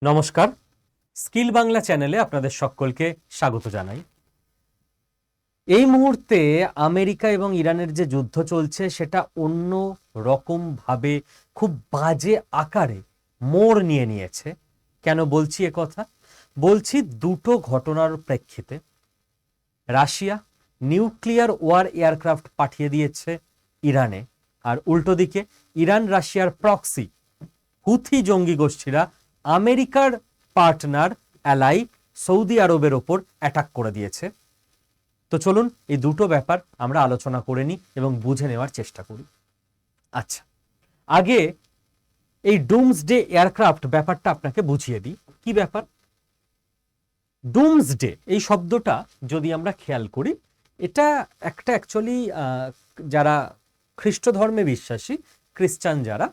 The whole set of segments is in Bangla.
নমস্কার, স্কিল বাংলা চ্যানেলে আপনাদের সকলকে স্বাগত জানাই। এই মুহূর্তে আমেরিকা এবং ইরানের যে যুদ্ধ চলছে সেটা অন্য রকম ভাবে খুব বাজে আকারে মোড় নিয়ে নিয়েছে। কেন বলছি এ কথা? বলছি দুটো ঘটনার প্রেক্ষিতে। রাশিয়া নিউক্লিয়ার ওয়ার এয়ারক্রাফট পাঠিয়ে দিয়েছে ইরানে, আর উল্টো দিকে ইরান রাশিয়ার প্রক্সি হুথি জঙ্গি গোষ্ঠীরা আমেরিকার পার্টনার অ্যালাই সৌদি আরবের ওপর অ্যাটাক করে দিয়েছে। তো চলুন এই দুটো ব্যাপার আমরা আলোচনা করে নিই এবং বুঝে নেওয়ার চেষ্টা করি। আচ্ছা, আগে এই ডুমসডে এয়ারক্রাফট ব্যাপারটা আপনাকে বুঝিয়ে দিই। কি ব্যাপার? ডুমসডে এই শব্দটা যদি আমরা খেয়াল করি, এটা একটা অ্যাকচুয়ালি যারা খ্রিস্ট ধর্মে বিশ্বাসী, খ্রিস্টান যারা,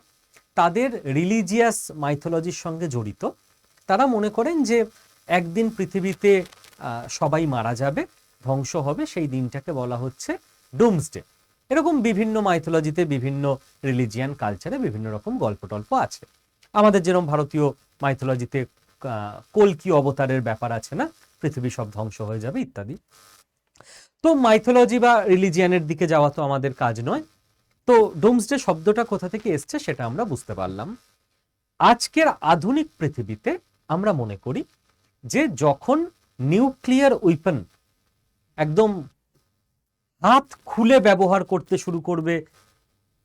তাদের রিলিজিয়াস মাইথোলজির সঙ্গে জড়িত। তারা মনে করেন যে একদিন পৃথিবীতে সবাই মারা যাবে, ধ্বংস হবে, সেই দিনটাকে বলা হচ্ছে ডুমসডে। এরকম বিভিন্ন মাইথোলজিতে, বিভিন্ন রিলিজিয়ান কালচারে বিভিন্ন রকম গল্প টল্প আছে। আমাদের যেরকম ভারতীয় মাইথোলজিতে কল্কি অবতারের ব্যাপার আছে না, পৃথিবী সব ধ্বংস হয়ে যাবে ইত্যাদি। তো মাইথোলজি বা রিলিজিয়ানের দিকে যাওয়া তো আমাদের কাজ নয়। তো ডুমসডে শব্দটা কোথা থেকে এসছে সেটা আমরা বুঝতে পারলাম। আজকের আধুনিক পৃথিবীতে আমরা মনে করি যে যখন নিউক্লিয়ার উইপন একদম হাত খুলে ব্যবহার করতে শুরু করবে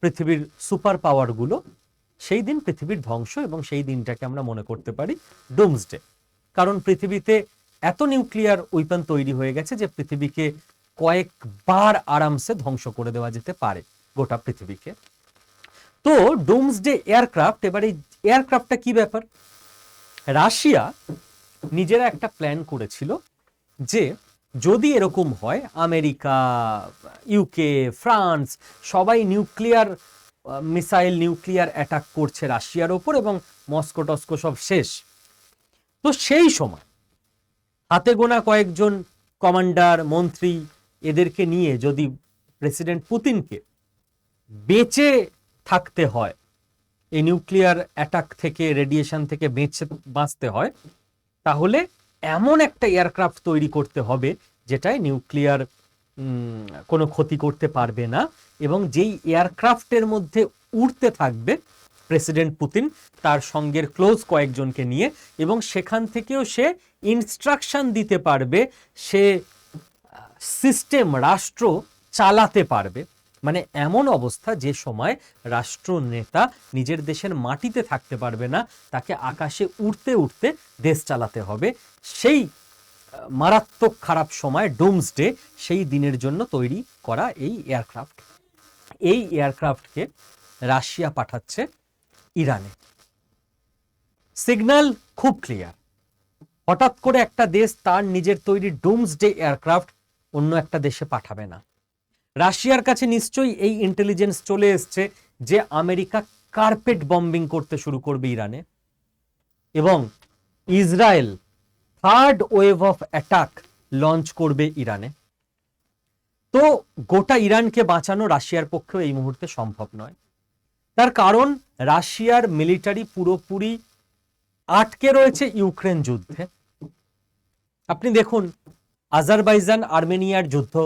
পৃথিবীর সুপার পাওয়ারগুলো, সেই দিন পৃথিবীর ধ্বংস, এবং সেই দিনটাকে আমরা মনে করতে পারি ডুমসডে। কারণ পৃথিবীতে এত নিউক্লিয়ার উইপন তৈরি হয়ে গেছে যে পৃথিবীকে কয়েকবার আরামসে ধ্বংস করে দেওয়া যেতে পারে, গোটা পৃথিবীকে। তো ডুমসডে এয়ারক্রাফট, এবার এই এয়ারক্রাফটটা কি ব্যাপার? রাশিয়া নিজেরা একটা প্ল্যান করেছিল যে যদি এরকম হয়, আমেরিকা, ইউকে, ফ্রান্স সবাই নিউক্লিয়ার মিসাইল, নিউক্লিয়ার অ্যাটাক করছে রাশিয়ার ওপর এবং মস্কো টস্কো সব শেষ। তো সেই সময় হাতে গোনা কয়েকজন কমান্ডার, মন্ত্রী, এদেরকে নিয়ে যদি প্রেসিডেন্ট পুতিনকে বেঁচে থাকতে হয়, এই নিউক্লিয়ার অ্যাটাক থেকে, রেডিয়েশন থেকে বাঁচতে হয়, তাহলে এমন একটা এয়ারক্রাফট তৈরি করতে হবে যেটায় নিউক্লিয়ার কোনো ক্ষতি করতে পারবে না, এবং যেই এয়ারক্রাফটের মধ্যে উড়তে থাকবে প্রেসিডেন্ট পুতিন তার সঙ্গের ক্লোজ কয়েকজনকে নিয়ে, এবং সেখান থেকেও সে ইনস্ট্রাকশন দিতে পারবে, সে সিস্টেম, রাষ্ট্র চালাতে পারবে। মানে এমন অবস্থা যে সময় রাষ্ট্রনেতা নিজের দেশের মাটিতে থাকতে পারবে না, তাকে আকাশে উড়তে উড়তে দেশ চালাতে হবে। সেই মারাত্মক খারাপ সময় ডুমসডে, সেই দিনের জন্য তৈরি করা এই এয়ারক্রাফট। এই এয়ারক্রাফটকে রাশিয়া পাঠাচ্ছে ইরানে। সিগন্যাল খুব ক্লিয়ার, হঠাৎ করে একটা দেশ তার নিজের তৈরি ডুমসডে এয়ারক্রাফট অন্য একটা দেশে পাঠাবে না। রাশিয়ার কাছে নিশ্চয়ই এই ইন্টেলিজেন্স চলে এসছে যে আমেরিকা কার্পেট বম্বিং করতে শুরু করবে ইরানে, এবং Israel third wave of attack launch করবে ইরানে। তো গোটা ইরানকে বাঁচানো রাশিয়ার পক্ষেও এই মুহূর্তে সম্ভব নয়। তার কারণ রাশিয়ার মিলিটারি পুরোপুরি আটকে রয়েছে ইউক্রেন যুদ্ধে। আপনি দেখুন আজারবাইজান আর্মেনিয়ার যুদ্ধ,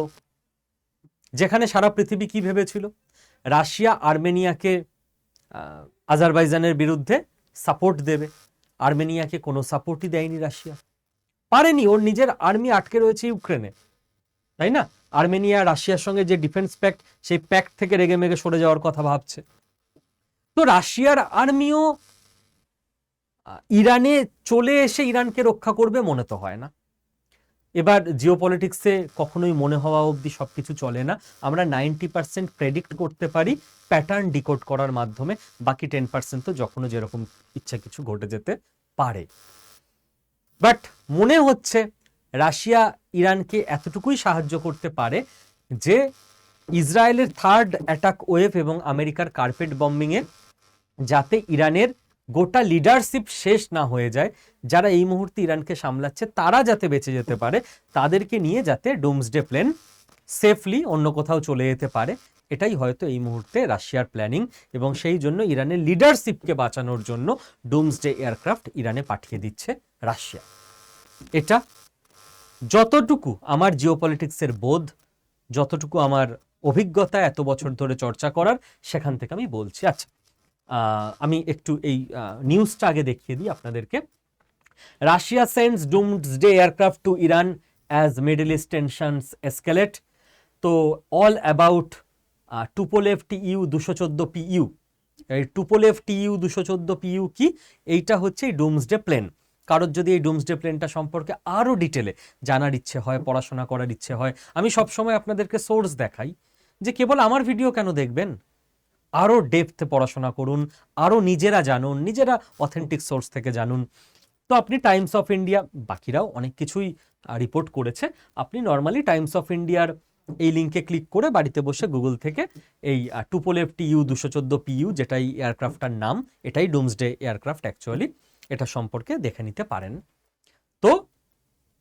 যেখানে সারা পৃথিবী কি ভেবেছিল, রাশিয়া আর্মেনিয়াকে আজারবাইজানের বিরুদ্ধে সাপোর্ট দেবে। আর্মেনিয়াকে কোনো সাপোর্টই দেয়নি রাশিয়া, পারেনি। ওর নিজের আর্মি আটকে রয়েছে ইউক্রেনে, তাই না? আর্মেনিয়া রাশিয়ার সঙ্গে যে ডিফেন্স প্যাক্ট, সেই প্যাক্ট থেকে রেগে মেগে সরে যাওয়ার কথা ভাবছে। তো রাশিয়ার আর্মিও ইরানে চলে এসে ইরানকে রক্ষা করবে মনে তো হয় না। এবার জিওপলিটিক্সে কখনোই মনে হওয়া অবধি সবকিছু চলে না। আমরা 90% প্রেডিক্ট করতে পারি প্যাটার্ন ডিকোড করার মাধ্যমে, বাকি 10% তো যখনও যেরকম ইচ্ছা কিছু ঘটে যেতে পারে। বাট মনে হচ্ছে রাশিয়া ইরানকে এতটুকুই সাহায্য করতে পারে যে ইসরায়েলের থার্ড অ্যাটাক ওয়েভ এবং আমেরিকার কার্পেট বম্বিংয়ে যাতে ইরানের গোটা লিডারশিপ শেষ না হয়ে যায়, যারা এই মুহূর্তে ইরানকে সামলাচ্ছে তারা যাতে বেঁচে যেতে পারে, তাদেরকে নিয়ে যাতে ডুমসডে প্লেন সেফলি অন্য কোথাও চলে যেতে পারে, এটাই হয়তো এই মুহূর্তে রাশিয়ার প্ল্যানিং, এবং সেই জন্য ইরানের লিডারশিপকে বাঁচানোর জন্য ডুমসডে এয়ারক্রাফট ইরানে পাঠিয়ে দিচ্ছে রাশিয়া। এটা যতটুকু আমার জিওপলিটিক্সের বোধ, যতটুকু আমার অভিজ্ঞতা এত বছর ধরে চর্চা করার, সেখান থেকে আমি বলছি। আচ্ছা, আমি একটু এই নিউজটা আগে দেখিয়ে দিই আপনাদেরকে। Russia sends doomsday aircraft to Iran as Middle East tensions escalate. তো all about Tupolev TU 214 PU. এই টুপোলেভ টিইউ 214 পিইউ কি? এইটা হচ্ছে এই ডুমসডে প্লেন। কারোর যদি এই ডুমসডে প্লেনটা সম্পর্কে আরও ডিটেলে জানার ইচ্ছে হয়, পড়াশোনা করার ইচ্ছে হয়, আমি সবসময় আপনাদেরকে সোর্স দেখাই, যে কেবল আমার ভিডিও কেন দেখবেন, আরও ডেপথে পড়াশোনা করুন, আরও নিজেরা জানুন, নিজেরা অথেন্টিক সোর্স থেকে জানুন। তো আপনি টাইমস অফ ইন্ডিয়া, বাকিরাও অনেক কিছুই রিপোর্ট করেছে, আপনি নর্মালি টাইমস অফ ইন্ডিয়ার এই লিঙ্কে ক্লিক করে বাড়িতে বসে গুগল থেকে এই টুপোলেভ টিইউ 214 পিইউ, যেটাই এয়ারক্রাফটটার নাম, এটাই ডুমসডে এয়ারক্রাফট অ্যাকচুয়ালি, এটা সম্পর্কে দেখে নিতে পারেন। তো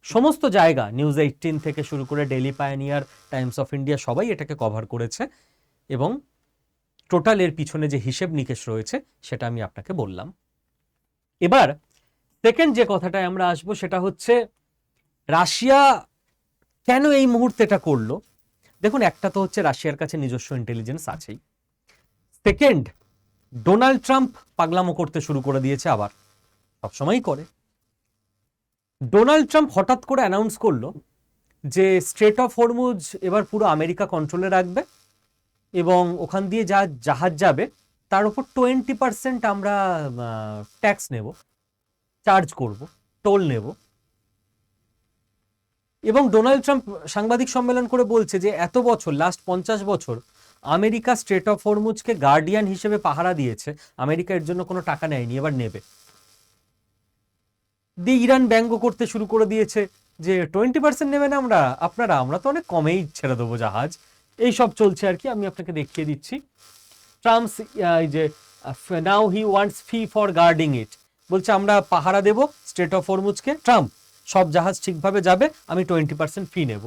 সমস্ত জায়গা, নিউজ 18 থেকে শুরু করে daily pioneer, Times of India, সবাই এটাকে কভার করেছে, এবং টোটাল এর পিছনে যে হিসেব নিকেশ রয়েছে সেটা আমি আপনাকে বললাম। এবার সেকেন্ড যে কথাটায় আমরা আসবো সেটা হচ্ছে রাশিয়া কেন এই মুহূর্তে এটা করলো। দেখুন, একটা তো হচ্ছে রাশিয়ার কাছে নিজস্ব ইন্টেলিজেন্স আছেই। সেকেন্ড, ডোনাল্ড ট্রাম্প পাগলামো করতে শুরু করে দিয়েছে, আবার সবসময়ই করে। ডোনাল্ড ট্রাম্প হঠাৎ করে অ্যানাউন্স করলো যে স্ট্রেট অফ হরমুজ এবার পুরো আমেরিকা কন্ট্রোলে রাখবে, এবং ওখান দিয়ে যা জাহাজ যাবে তার উপর 20% আমরা ট্যাক্স নেব, চার্জ করব, টোল নেব। এবং ডোনাল্ড ট্রাম্প সাংবাদিক সম্মেলন করে বলছে যে এত বছর, লাস্ট 50 বছর আমেরিকা স্ট্রেট অফ হরমুজকে গার্ডিয়ান হিসেবে পাহারা দিয়েছে, আমেরিকা এর জন্য কোনো টাকা নেয়নি, এবার নেবে। দিয়ে ইরান ব্যঙ্গ করতে শুরু করে দিয়েছে যে 20% নেবেন আমরা তো অনেক কমেই ছেড়ে দেবো জাহাজ। এই সব চলছে আর কি। আমি আপনাকে দেখিয়ে দিচ্ছি। ট্রাম্পস যে now he wants fee for guarding it, বলছে আমরা পাহারা দেব স্ট্রেট অফ হরমুজকে, ট্রাম্প সব জাহাজ ঠিকভাবে যাবে, আমি 20% ফি নেব।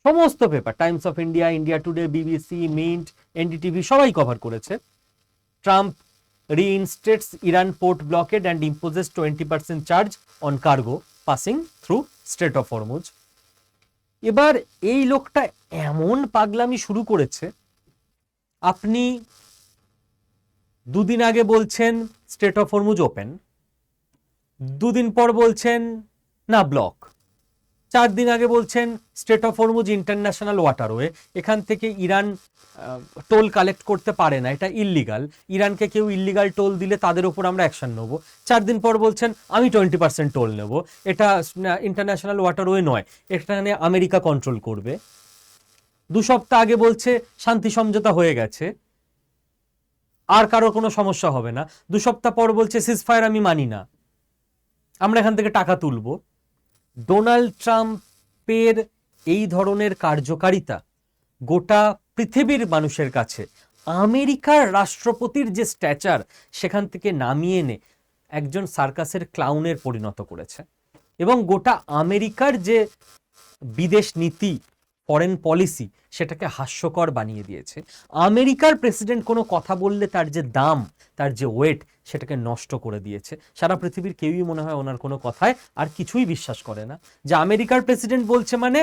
সমস্ত paper, Times of India, India Today, BBC, Mint, NDTV সবাই কভার করেছে। Trump reinstates Iran port blockade and imposes 20% charge on cargo passing through Strait of Hormuz. এবার এই লোকটা এমন পাগলামি শুরু করেছে, আপনি দুদিন আগে বলছেন স্ট্রেট অফ হরমুজ ওপেন, দুদিন পর বলছেন না ব্লক, 4 দিন আগে বলছেন strait of Hormuz international waterway, এখান থেকে ইরান টোল কালেক্ট করতে পারে না, এটা ইল্লিগাল, ইরানকে কেউ ইল্লিগাল টোল দিলে তাদের উপর আমরা অ্যাকশন নেব। 4 দিন পর বলছেন আমি 20% টোল নেব, এটা ইন্টারন্যাশনাল ওয়াটারওয়ে নয়, এখানে আমেরিকা কন্ট্রোল করবে। 2 সপ্তাহ আগে বলছে শান্তি সমঝোতা হয়ে গেছে, আর কারো কোনো সমস্যা হবে না। 2 সপ্তাহ পর বলছে সিজফায়ার আমি মানি না, আমরা এখান থেকে টাকা তুলব। ডোনাল্ড ট্রাম্পের এই ধরনের কার্যকারিতা গোটা পৃথিবীর মানুষের কাছে আমেরিকার রাষ্ট্রপতির যে স্ট্যাচার, সেখান থেকে নামিয়ে এনে একজন সার্কাসের ক্লাউনের পরিণত করেছে, এবং গোটা আমেরিকার যে বিদেশ নীতি, ফরেন পলিসি, সেটাকে হাস্যকর বানিয়ে দিয়েছে। আমেরিকার প্রেসিডেন্ট কোনো কথা বললে তার যে দাম, তার যে ওয়েট, সেটাকে নষ্ট করে দিয়েছে। সারা পৃথিবীর কেউই মনে হয় ওনার কোনো কথায় আর কিছুই বিশ্বাস করে না, যে আমেরিকার প্রেসিডেন্ট বলছে মানে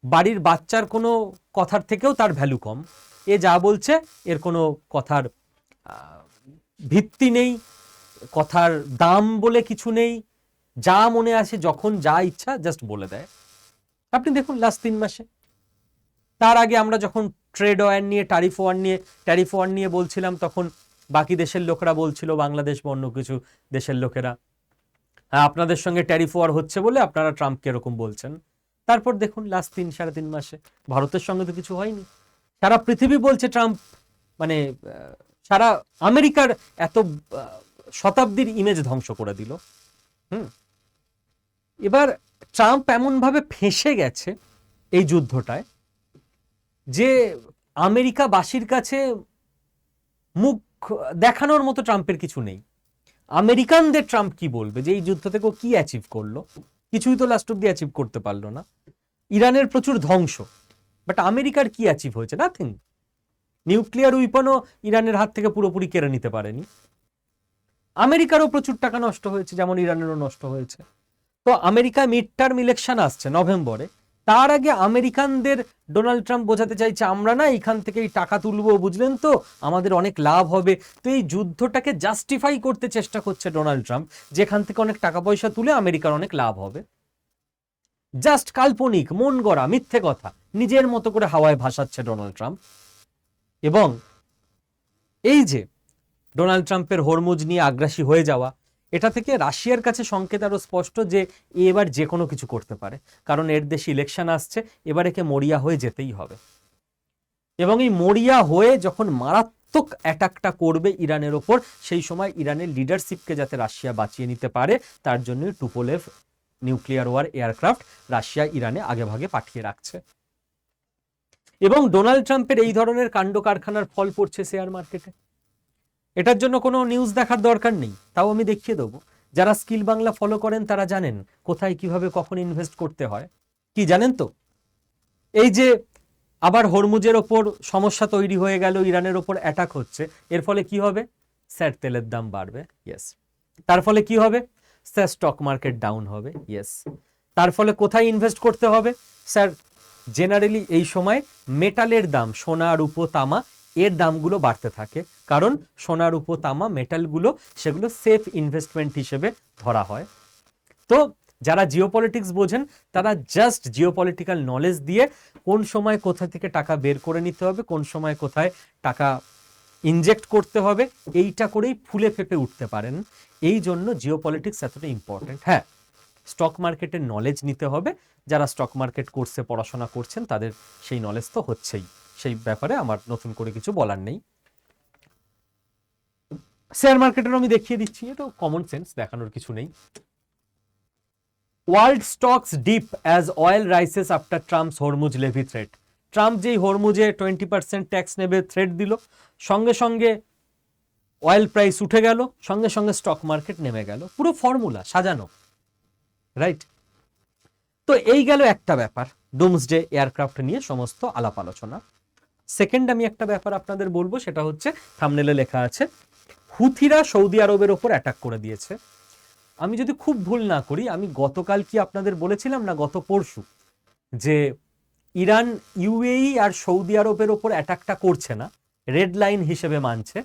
বাড়ির বাচ্চার কোনো কথার থেকেও তার ভ্যালু কম, এ যা বলছে এর কোনো কথার ভিত্তি নেই, কথার দাম বলে কিছু নেই, যা মনে আসে যখন যা ইচ্ছা জাস্ট বলে দেয়। আপনি দেখুন লাস্ট 3 মাসে, তার আগে আমরা যখন ট্রেড ওয়ার নিয়ে, ট্যারিফ ওয়ার নিয়ে বলছিলাম, তখন বাকি দেশের লোকেরা বলছিল, বাংলাদেশ বা অন্য কিছু দেশের লোকেরা, হ্যাঁ আপনাদের সঙ্গে ট্যারিফ ওয়ার হচ্ছে বলে আপনারা ট্রাম্পকে এরকম বলছেন। তারপর দেখুন লাস্ট 3-3.5 মাসে ভারতের সঙ্গে তো কিছু হয়নি, সারা পৃথিবী বলছে ট্রাম্প মানে সারা আমেরিকার এত শতাব্দীর ইমেজ ধ্বংস করে দিল। এবার ট্রাম্প এমনভাবে ফেঁসে গেছে এই যুদ্ধটায় যে আমেরিকাবাসীর কাছে মুখ দেখানোর মতো ট্রাম্পের কিছু নেই। আমেরিকানদের ট্রাম্প কি বলবে যে এই যুদ্ধ থেকে কি অ্যাচিভ করলো? কিছুই তো লাস্ট অব্দি অ্যাচিভ করতে পারলো না। ইরানের প্রচুর ধ্বংস, বাট আমেরিকার কি অ্যাচিভ হয়েছে? নাথিং। নিউক্লিয়ার উইপনও ইরানের হাত থেকে পুরোপুরি কেড়ে নিতে পারেনি। আমেরিকারও প্রচুর টাকা নষ্ট হয়েছে, যেমন ইরানেরও নষ্ট হয়েছে। তো আমেরিকা মিড টার্ম ইলেকশন আসছে নভেম্বরে, তার আগে আমেরিকানদের ডোনাল্ড ট্রাম্প বোঝাতে চাইছে আমরা না এখান থেকে এই টাকা তুলবো, বুঝলেন তো, আমাদের অনেক লাভ হবে। তো এই যুদ্ধটাকে জাস্টিফাই করতে চেষ্টা করছে ডোনাল্ড ট্রাম্প, যেখান থেকে অনেক টাকা পয়সা তুলে আমেরিকার অনেক লাভ হবে। জাস্ট কাল্পনিক, মন গড়া, মিথ্যে কথা নিজের মতো করে হাওয়ায় ভাসাচ্ছে ডোনাল্ড ট্রাম্প। এবং এই যে ডোনাল্ড ট্রাম্পের হরমুজ নিয়ে আগ্রাসী হয়ে যাওয়া, এটা থেকে রাশিয়ার কাছে সংকেত আরো স্পষ্ট যে এবার যে কোনো কিছু করতে পারে, কারণ এর দেশে ইলেকশন আসছে, এবার একে মরিয়া হয়ে যেতেই হবে। এবং এই মরিয়া হয়ে যখন মারাত্মক অ্যাটাকটা করবে ইরানের ওপর, সেই সময় ইরানের লিডারশিপকে যাতে রাশিয়া বাঁচিয়ে নিতে পারে, তার জন্য Tupolev nuclear war aircraft Russia ইরানে আগে ভাগে পাঠিয়ে রাখছে। এবং ডোনাল্ড ট্রাম্পের এই ধরনের কাণ্ড কারখানার ফল পড়ছে শেয়ার মার্কেটে। এটার জন্য কোনো নিউজ দেখার দরকার নেই, তাও আমি দেখিয়ে দেবো। যারা স্কিল বাংলা ফলো করেন তারা জানেন কোথায় কিভাবে কখন ইনভেস্ট করতে হয়। কি জানেন তো, এই যে আবার হরমুজের ওপর সমস্যা তৈরি হয়ে গেল, ইরানের ওপর অ্যাটাক হচ্ছে, এর ফলে কি হবে? স্যার তেলের দাম বাড়বে, ইয়েস। তার ফলে কি হবে? স্যার স্টক মার্কেট ডাউন হবে, ইয়েস। তার ফলে কোথায় ইনভেস্ট করতে হবে? স্যার জেনারেলি এই সময় মেটালের দাম, সোনা, রূপো, তামা, এর দামগুলো বাড়তে থাকে, কারণ সোনা, রূপো, তামা, মেটালগুলো সেগুলো সেফ ইনভেস্টমেন্ট হিসেবে ধরা হয়। তো যারা জিওপলিটিক্স বোঝেন তারা জাস্ট জিওপলিটিক্যাল নলেজ দিয়ে কোন সময় কোথা থেকে টাকা বের করে নিতে হবে, কোন সময় কোথায় টাকা ইনজেক্ট করতে হবে, এইটা করেই ফুলে ফেপে উঠতে পারেন। এই জন্য জিওপলিটিক্স এতটা ইম্পর্টেন্ট। হ্যাঁ, স্টক মার্কেটের নলেজ নিতে হবে, যারা স্টক মার্কেট কোর্সে পড়াশোনা করছেন তাদের সেই নলেজ তো হচ্ছেই, সেই ব্যাপারে আমার নতুন করে কিছু বলার নেই। শেয়ার মার্কেটের আমি দেখিয়ে দিচ্ছি, এটা কমন সেন্স, দেখানোর কিছু নেই। World stocks dip as oil rises after Trump's Hormuz levy threat. Trump যেই হরমুজে 20% ট্যাক্স নেবে থ্রেট দিল, সঙ্গে সঙ্গে অয়েল প্রাইস উঠে গেল, সঙ্গে সঙ্গে স্টক মার্কেট নেমে গেল। পুরো ফর্মুলা সাজানো, রাইট? তো এই গেল একটা ব্যাপার, ডুমসডে এয়ারক্রাফট নিয়ে সমস্ত আলাপ আলোচনা। সেকেন্ড আমি একটা ব্যাপার আপনাদের বলবো, সেটা হচ্ছে থাম্বনেলে লেখা আছে, হুথিরা সৌদি আরবের ওপর অ্যাটাক করে দিয়েছে। আমি যদি খুব ভুল না করি, আমি গতকাল কি আপনাদের বলেছিলাম না, গত পরশু, যে ইরান ইউএই আর সৌদি আরবের ওপর অ্যাটাকটা করছে না, রেড লাইন হিসেবে মানছে।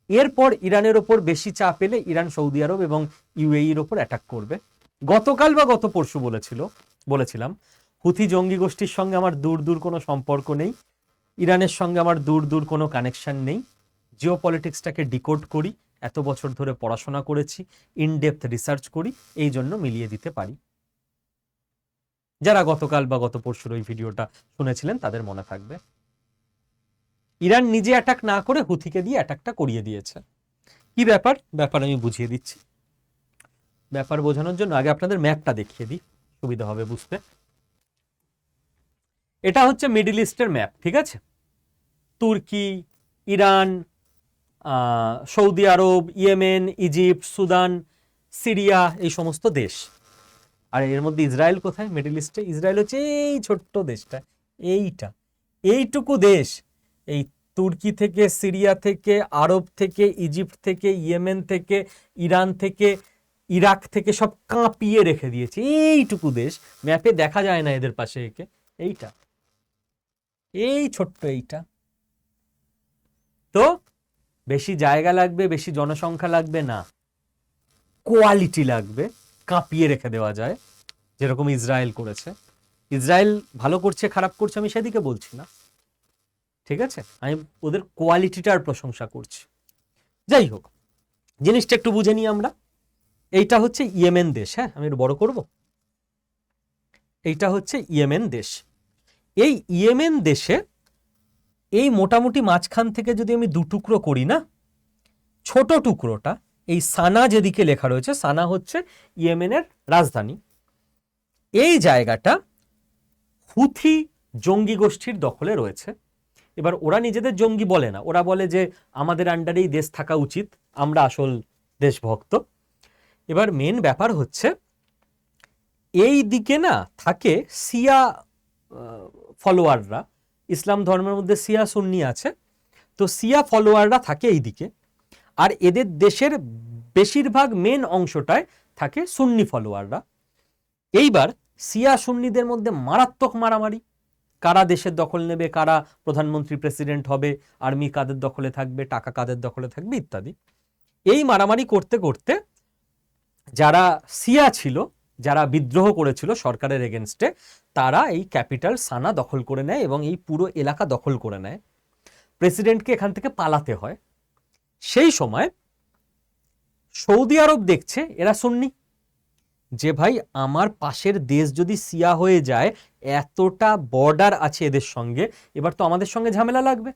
এরপর ইরানের ওপর বেশি চাপ এলে ইরান সৌদি আরব এবং ইউএইর ওপর অ্যাটাক করবে। গতকাল বা গত পরশু বলেছিলাম হুথি জঙ্গি গোষ্ঠীর সঙ্গে আমার দূর দূর কোনো সম্পর্ক নেই, ইরানের সঙ্গে আমার দূর দূর কোনো কানেকশন নেই। জিওপলিটিক্সটাকে ডিকোড করি, এত বছর ধরে পড়াশোনা করেছি, ইনডেপথ রিসার্চ করি, এই জন্য মিলিয়ে দিতে পারি। যারা গতকাল বা গত পরশুর ওই ভিডিওটা শুনেছিলেন তাদের মনে থাকবে। ইরান নিজে অ্যাটাক না করে হুথিকে দিয়ে অ্যাটাকটা করিয়ে দিয়েছে। কি ব্যাপার আমি বুঝিয়ে দিচ্ছি। ব্যাপার বোঝানোর জন্য আগে আপনাদের ম্যাপটা দেখিয়ে দিই, সুবিধা হবে বুঝতে। এটা হচ্ছে মিডল ইস্টের ম্যাপ, ঠিক আছে? তুর্কি, ইরান, সৌদি আরব, ইয়েমেন, ইজিপ্ট, সুদান, সিরিয়া, এই সমস্ত দেশ। আর এর মধ্যে ইসরায়েল কোথায়? মিডল ইস্টে। ইসরায়েল হচ্ছে এই ছোট্ট দেশটা, এইটুকু দেশ। এই তুর্কি থেকে, সিরিয়া থেকে, আরব থেকে, ইজিপ্ট থেকে, ইয়েমেন থেকে, ইরান থেকে, ইরাক থেকে সব কাঁপিয়ে রেখে দিয়েছে। এইটুকু দেশ, ম্যাপে দেখা যায় না এদের পাশে একে। এইটা, এই ছোট্ট এইটা। তো বেশি জায়গা লাগবে, বেশি জনসংখ্যা লাগবে না, কোয়ালিটি লাগবে, কাঁপিয়ে রেখে দেওয়া যায়, যেরকম ইসরায়েল করেছে। ইসরায়েল ভালো করছে খারাপ করছে আমি সেদিকে বলছি না, ঠিক আছে? আমি ওদের কোয়ালিটিটার প্রশংসা করছি। যাই হোক, জিনিসটা একটু বুঝে নিই আমরা। এইটা হচ্ছে ইয়েমেন দেশ, হ্যাঁ আমি একটু বড় করব। এইটা হচ্ছে ইয়েমেন দেশ। এই ইয়েমেন দেশে এই মোটামুটি মাঝখান থেকে যদি আমি দু টুকরো করি না, ছোট টুকরোটা এই সানা যেদিকে লেখা রয়েছে, সানা হচ্ছে ইয়েমেনের রাজধানী। এই জায়গাটা হুথি জঙ্গি গোষ্ঠীর দখলে রয়েছে। এবার ওরা নিজেদের জঙ্গি বলে না, ওরা বলে যে আমাদের আন্ডারেই দেশ থাকা উচিত, আমরা আসল দেশভক্ত। এবার মেন ব্যাপার হচ্ছে এই দিকে না থাকে শিয়া ফলোয়াররা, ইসলাম ধর্মের মধ্যে শিয়া সুন্নি আছে, তো শিয়া ফলোয়াররা থাকে এই দিকে, আর এদের দেশের বেশিরভাগ মেন অংশটায় থাকে সুন্নি ফলোয়াররা। এইবার শিয়া সুন্নিদের মধ্যে মারাত্মক মারামারি, কারা দেশের দখল নেবে, কারা প্রধানমন্ত্রী প্রেসিডেন্ট হবে, আর্মি কাদের দখলে থাকবে, টাকা কাদের দখলে থাকবে ইত্যাদি। এই মারামারি করতে করতে যারা শিয়া ছিল, যারা বিদ্রোহ করেছিল সরকারের এগেনস্টে, তারা এই ক্যাপিটাল সানা দখল করে নেয় এবং এই পুরো এলাকা দখল করে নেয়। প্রেসিডেন্টকে এখান থেকে পালাতে হয়। সেই সময় সৌদি আরব দেখছে এরা সুন্নি, যে ভাই আমার পাশের দেশ যদি শিয়া হয়ে যায়, এতটা বর্ডার আছে এদের সঙ্গে, এবার তো আমাদের সঙ্গে ঝামেলা লাগবে।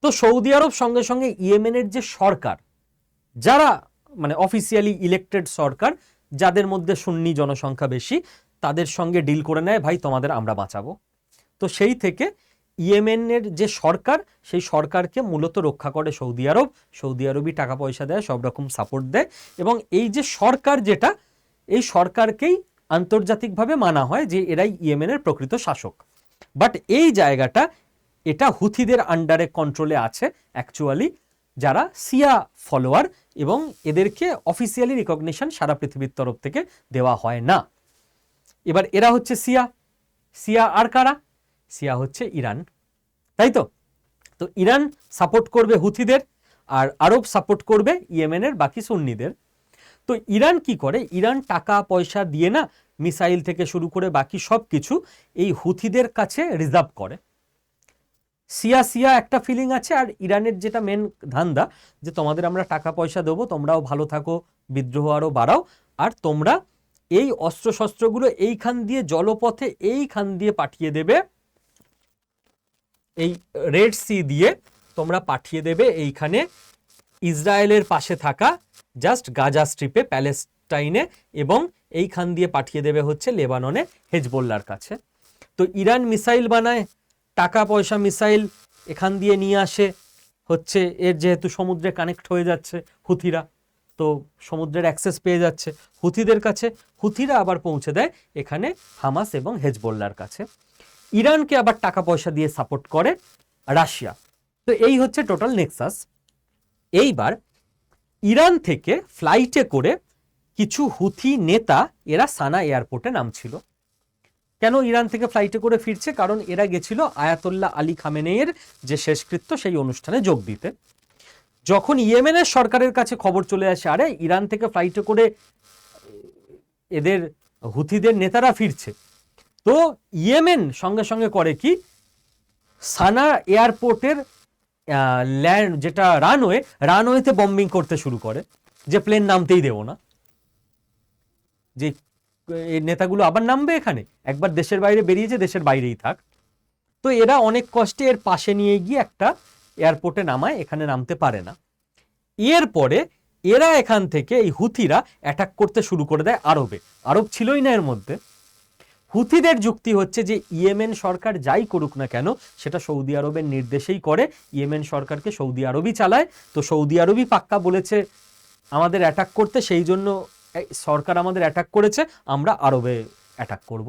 তো সৌদি আরব সঙ্গে সঙ্গে ইয়েমেনের যে সরকার, যারা মানে অফিসিয়ালি ইলেক্টেড সরকার, যাদের মধ্যে সুন্নি জনসংখ্যা বেশি, তাদের সঙ্গে ডিল করে নেয়, ভাই তোমাদের আমরা বাঁচাবো। তো সেই থেকে ইয়েমেনের যে সরকার, সেই সরকারকে মূলত রক্ষা করে সৌদি আরব। সৌদি আরবই টাকা পয়সা দেয়, সব রকম সাপোর্ট দেয়, এবং এই যে সরকার, যেটা এই সরকারকেই আন্তর্জাতিকভাবে মানা হয় যে এরাই ইয়েমেনের প্রকৃত শাসক। বাট এই জায়গাটা এটা হুথিদের আন্ডারে কন্ট্রোলে আছে অ্যাকচুয়ালি, যারা শিয়া ফলোয়ার, এবং এদেরকে অফিসিয়ালি রিকগনিশন সারা পৃথিবীর তরফ থেকে দেওয়া হয় না। এবার এরা হচ্ছে শিয়া। শিয়া আর কারা? শিয়া হচ্ছে ইরান, তাই তো? তো ইরান সাপোর্ট করবে হুথিদের, আর আরব সাপোর্ট করবে ইয়েমেনের বাকি সুন্নিদের। তো ইরান কি করে? ইরান টাকা পয়সা দিয়ে না, মিসাইল থেকে শুরু করে বাকি সব কিছু এই হুথিদের কাছে রিজার্ভ করে। শিয়া শিয়া একটা ফিলিং আছে, আর ইরানের যেটা মেন ধান্দা, যে তোমাদের আমরা টাকা পয়সা দেবো, তোমরাও ভালো থাকো, বিদ্রোহ আরো বাড়াও, আর তোমরা এই অস্ত্রশস্ত্রগুলো এইখান দিয়ে জলপথে এইখান দিয়ে পাঠিয়ে দেবে, এই রেড সি দিয়ে তোমরা পাঠিয়ে দেবে এইখানে ইসরায়েলের পাশে থাকা জাস্ট গাজা স্ট্রিপে, প্যালেস্টাইনে, এবং এইখান দিয়ে পাঠিয়ে দেবে হচ্ছে লেবাননে হেজবোল্লার কাছে। তো ইরান মিসাইল বানায়, টাকা পয়সা মিসাইল এখান দিয়ে নিয়ে আসে হচ্ছে, এর যেহেতু সমুদ্রে কানেক্ট হয়ে যাচ্ছে হুথিরা, তো সমুদ্রের অ্যাক্সেস পেয়ে যাচ্ছে হুথিদের কাছে, হুথিরা আবার পৌঁছে দেয় এখানে হামাস এবং হেজবোল্লার কাছে। ইরানকে আবার টাকা পয়সা দিয়ে সাপোর্ট করে রাশিয়া। তো এই হচ্ছে টোটাল নেক্সাস। এইবার ইরান থেকে ফ্লাইটে করে কিছু হুথি নেতা এরা সানা এয়ারপোর্টে নামছিল। কেন ইরান থেকে ফ্লাইটে করে ফিরছে? কারণ এরা গেছিল আয়াতুল্লাহ আলী খামেনেইয়ের যে শেষকৃত্য, সেই অনুষ্ঠানে যোগ দিতে। যখন ইয়েমেনের সরকারের কাছে খবর চলে আসে, আরে ইরান থেকে ফ্লাইটে করে এদের হুথিদের নেতারা ফিরছে, তো ইয়েমেন সঙ্গে সঙ্গে করে কি, সানা এয়ারপোর্টের ল্যান্ড যেটা রানওয়েতে বম্বিং করতে শুরু করে, যে প্লেন নামতেই দেব না, যে এই নেতাগুলো আবার নামবে এখানে, একবার দেশের বাইরে বেরিয়েছে, দেশের বাইরেই থাক। তো এরা অনেক কষ্টে এর পাশে নিয়ে গিয়ে একটা এয়ারপোর্টে নামায়, এখানে নামতে পারে না। এরপরে এরা এখান থেকে এই হুথিরা অ্যাটাক করতে শুরু করে দেয় আরবে। আরব ছিলই না এর মধ্যে। হুথিদের যুক্তি হচ্ছে যে ইয়েমেন সরকার যাই করুক না কেন, সেটা সৌদি আরবের নির্দেশেই করে, ইয়েমেন সরকারকে সৌদি আরবই চালায়, তো সৌদি আরবই পাক্কা বলেছে আমাদের অ্যাটাক করতে, সেই জন্য সরকার আমাদের অ্যাটাক করেছে, আমরা আরবে অ্যাটাক করব।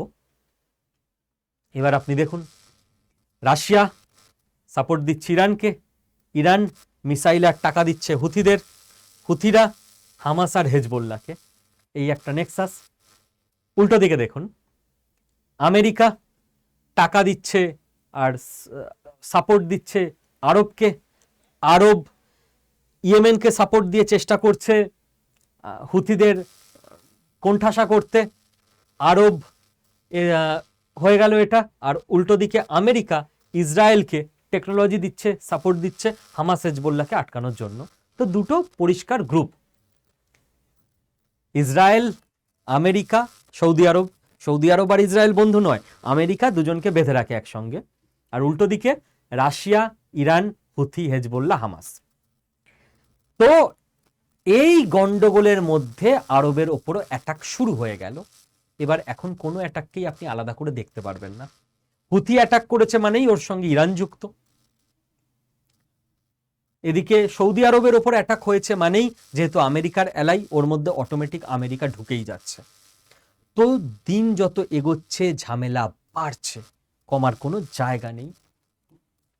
এবার আপনি দেখুন, রাশিয়া সাপোর্ট দিচ্ছে ইরানকে, ইরান মিসাইল আর টাকা দিচ্ছে হুথিদের, হুথিরা হামাস আর হেজবোল্লাহকে। এই একটা নেক্সাস। উল্টো দিকে দেখুন, আমেরিকা টাকা দিচ্ছে আর সাপোর্ট দিচ্ছে আরবকে, আরব ইয়েমেনকে সাপোর্ট দিয়ে চেষ্টা করছে হুথিদের কোণঠাসা করতে, আরব হয়ে গেল এটা। আর উল্টো দিকে আমেরিকা ইসরায়েলকে টেকনোলজি দিচ্ছে, সাপোর্ট দিচ্ছে হামাস হেজবোল্লাহকে আটকানোর জন্য। তো দুটো পরিষ্কার গ্রুপ, ইসরায়েল, আমেরিকা, সৌদি আরব। সৌদি আরব আর ইসরায়েল বন্ধু নয়, আমেরিকা দুজনকে বেঁধে রাখে একসঙ্গে। আর উল্টো দিকে Russia, Iran, Houthi, Hezbollah, Hamas. তো এই গন্ডগোলের মধ্যে আরবের ওপরও অ্যাটাক শুরু হয়ে গেল। এবার এখন কোনো অ্যাটাককেই আপনি আলাদা করে দেখতে পারবেন না। হুথি অ্যাটাক করেছে মানেই ওর সঙ্গে ইরান যুক্ত, এদিকে সৌদি আরবের ওপর অ্যাটাক হয়েছে মানেই যেহেতু আমেরিকার অ্যালাই, ওর মধ্যে অটোমেটিক আমেরিকা ঢুকেই যাচ্ছে। তো দিন যত এগোচ্ছে ঝামেলা বাড়ছে, কমার কোনো জায়গা নেই।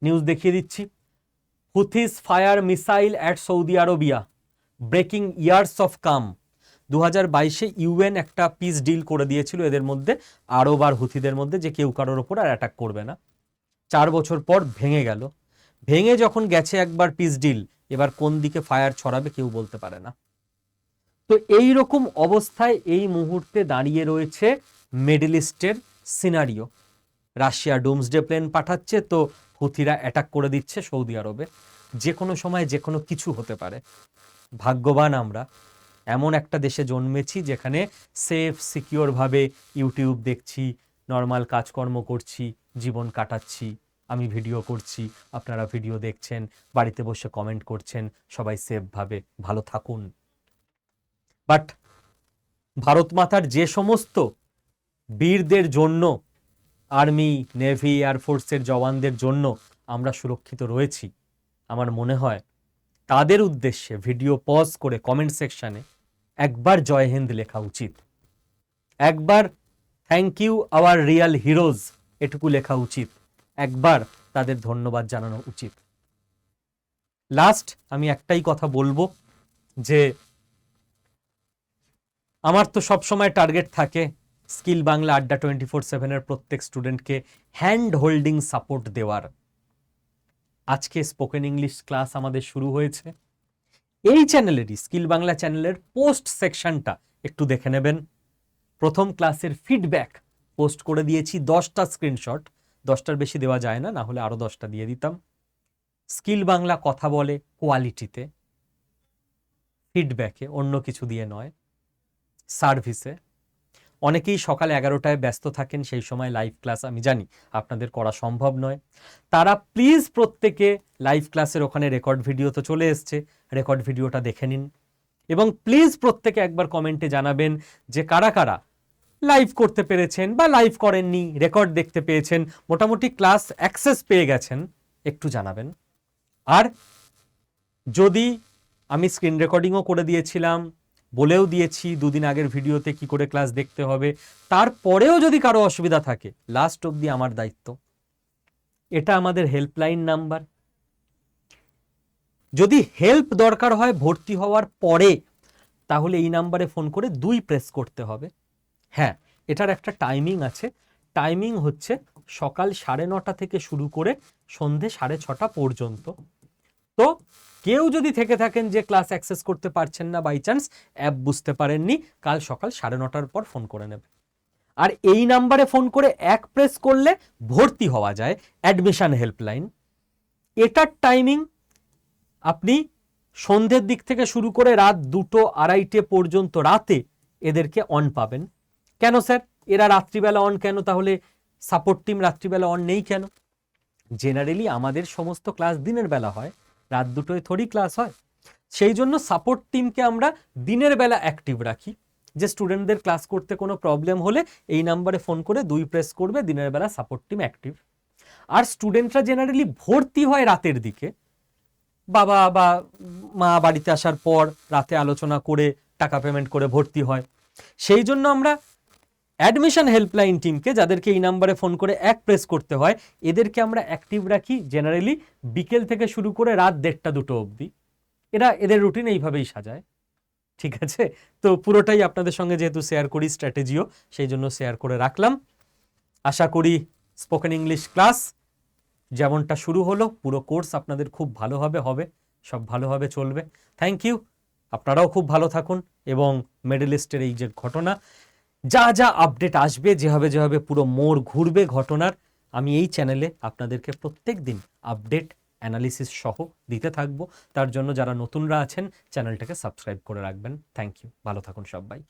নিউজ দেখিয়ে দিচ্ছি। Houthis fire missile at Saudi Arabia, breaking years of calm. 2022-এ ইউএন একটা পিস ডিল করে দিয়েছিল এদের মধ্যে, আরব আর হুথিদের মধ্যে, যে কেউ কারোর ওপর আর অ্যাটাক করবে না। 4 বছর পর ভেঙে গেল। ভেঙে যখন গেছে একবার পিস ডিল, এবার কোন দিকে ফায়ার ছড়াবে কেউ বলতে পারে না। তো এই রকম অবস্থায় এই মুহূর্তে দাঁড়িয়ে রয়েছে মিডল ইস্টের সিনারিও। রাশিয়া ডুমসডে প্লেন পাঠাচ্ছে, তো হুথিরা অ্যাটাক করে দিচ্ছে সৌদি আরবে। যে কোনো সময় যে কোনো কিছু হতে পারে। ভাগ্যবান আমরা এমন একটা দেশে জন্মেছি যেখানে সেফ সিকিওরভাবে ইউটিউব দেখছি, নর্মাল কাজকর্ম করছি, জীবন কাটাচ্ছি। আমি ভিডিও করছি, আপনারা ভিডিও দেখছেন, বাড়িতে বসে কমেন্ট করছেন, সবাই সেফভাবে ভালো থাকুন। বাট ভারত মাতার যে সমস্ত বীরদের জন্য, আর্মি, নেভি, এয়ারফোর্সের জওয়ানদের জন্য আমরা সুরক্ষিত রয়েছি, আমার মনে হয় তাদের উদ্দেশ্যে ভিডিও পজ করে কমেন্ট সেকশনে একবার জয় হিন্দ লেখা উচিত, একবার thank you our real heroes এটুকু লেখা উচিত, একবার তাদের ধন্যবাদ জানানো উচিত। লাস্ট আমি একটাই কথা বলবো, যে আমার তো সবসময় টার্গেট থাকে স্কিল বাংলা আড্ডা 24/7-এর প্রত্যেক স্টুডেন্টকে হ্যান্ড হোল্ডিং সাপোর্ট দেওয়ার। আজকে স্পোকেন ইংলিশ ক্লাস আমাদের শুরু হয়েছে। এই চ্যানেলেরই, স্কিল বাংলা চ্যানেলের পোস্ট সেকশনটা একটু দেখে নেবেন। প্রথম ক্লাসের ফিডব্যাক পোস্ট করে দিয়েছি 10টা স্ক্রিনশট, 10টার বেশি দেওয়া যায় না, না হলে আরো 10টা দিয়ে দিতাম। স্কিল বাংলা কথা বলে কোয়ালিটিতে, ফিডব্যাকে, অন্য কিছু দিয়ে নয়, সার্ভিসে। অনেকেই সকাল 11টায় ব্যস্ত থাকেন, সেই সময় লাইভ ক্লাস আমি জানি আপনাদের করা সম্ভব নয়। তারা প্লিজ প্রত্যেকে লাইভ ক্লাসের ওখানে রেকর্ড ভিডিও তো চলে এসছে, রেকর্ড ভিডিওটা দেখে নিন। এবং প্লিজ প্রত্যেকে একবার কমেন্টে জানাবেন যে কারা কারা লাইভ করতে পেরেছেন বা লাইভ করেননি, রেকর্ড দেখতে পেয়েছেন, মোটামুটি ক্লাস অ্যাক্সেস পেয়ে গেছেন, একটু জানাবেন। আর যদি আমি স্ক্রিন রেকর্ডিংও করে দিয়েছিলাম, বলেও দিয়েছি 2 দিন আগের ভিডিওতে কি করে ক্লাস দেখতে হবে, তারপরেও যদি কারো অসুবিধা থাকে, লাস্ট অবধি আমার দায়িত্ব। এটা আমাদের হেল্পলাইন নাম্বার। যদি হেল্প দরকার হয় ভর্তি হওয়ার পরে, তাহলে এই নাম্বারে ফোন করে 2 প্রেস করতে হবে। হ্যাঁ, এটার একটা টাইমিং আছে। টাইমিং হচ্ছে সকাল 9:30 থেকে শুরু করে সন্ধে 6:30 পর্যন্ত। তো কেউ যদি থেকে থাকেন যে ক্লাস অ্যাক্সেস করতে পারছেন না, বাই চান্স অ্যাপ বুঝতে পারেননি, কাল সকাল 9:30 পর ফোন করে নেবে। আর এই নাম্বারে ফোন করে 1 প্রেস করলে ভর্তি হওয়া যায়, অ্যাডমিশন হেল্পলাইন। এটার টাইমিং আপনি সন্ধ্যের দিক থেকে শুরু করে রাত 2-2:30 পর্যন্ত রাতে এদেরকে অন পাবেন। কেন স্যার এরা রাত্রিবেলা অন কেন? তাহলে সাপোর্ট টিম রাত্রিবেলা অন নেই কেন? জেনারেলি আমাদের সমস্ত ক্লাস দিনের বেলা হয়, রাত 2টোয় থোড়ি ক্লাস হয়। সেই জন্য সাপোর্ট টিমকে আমরা দিনের বেলা অ্যাক্টিভ রাখি, যে স্টুডেন্টদের ক্লাস করতে কোনো প্রবলেম হলে এই নাম্বারে ফোন করে 2 প্রেস করবে, দিনের বেলা সাপোর্ট টিম অ্যাক্টিভ। আর স্টুডেন্টরা জেনারেলি ভর্তি হয় রাতের দিকে, বাবা বা মা বাড়িতে আসার পর রাতে আলোচনা করে টাকা পেমেন্ট করে ভর্তি হয়। সেই জন্য আমরা অ্যাডমিশন হেল্পলাইন টিমকে, যাদেরকে এই নাম্বারে ফোন করে 1 প্রেস করতে হয়, এদেরকে আমরা অ্যাক্টিভ রাখি জেনারেলি বিকেল থেকে শুরু করে রাত 1:30-2 অবধি। এদের রুটিন এইভাবেই সাজায়। ঠিক আছে, তো পুরোটাই আপনাদের সঙ্গে যেহেতু শেয়ার করি স্ট্র্যাটেজিও, সেই জন্য শেয়ার করে রাখলাম। আশা করি স্পোকেন ইংলিশ ক্লাস যেমনটা শুরু হলো, পুরো কোর্স আপনাদের খুব ভালোভাবে হবে, সব ভালোভাবে চলবে। থ্যাংক ইউ, আপনারাও খুব ভালো থাকুন। এবং মিডল ইস্টের এই যে ঘটনা, যা যা আপডেট আসবে, যেভাবে যেভাবে পুরো মোড় ঘুরবে ঘটনার, আমি এই চ্যানেলে আপনাদেরকে প্রত্যেক দিন আপডেট অ্যানালিসিস সহ দিতে থাকবো। তার জন্য যারা নতুনরা আছেন চ্যানেলটাকে সাবস্ক্রাইব করে রাখবেন। থ্যাংক ইউ, ভালো থাকুন সবাই।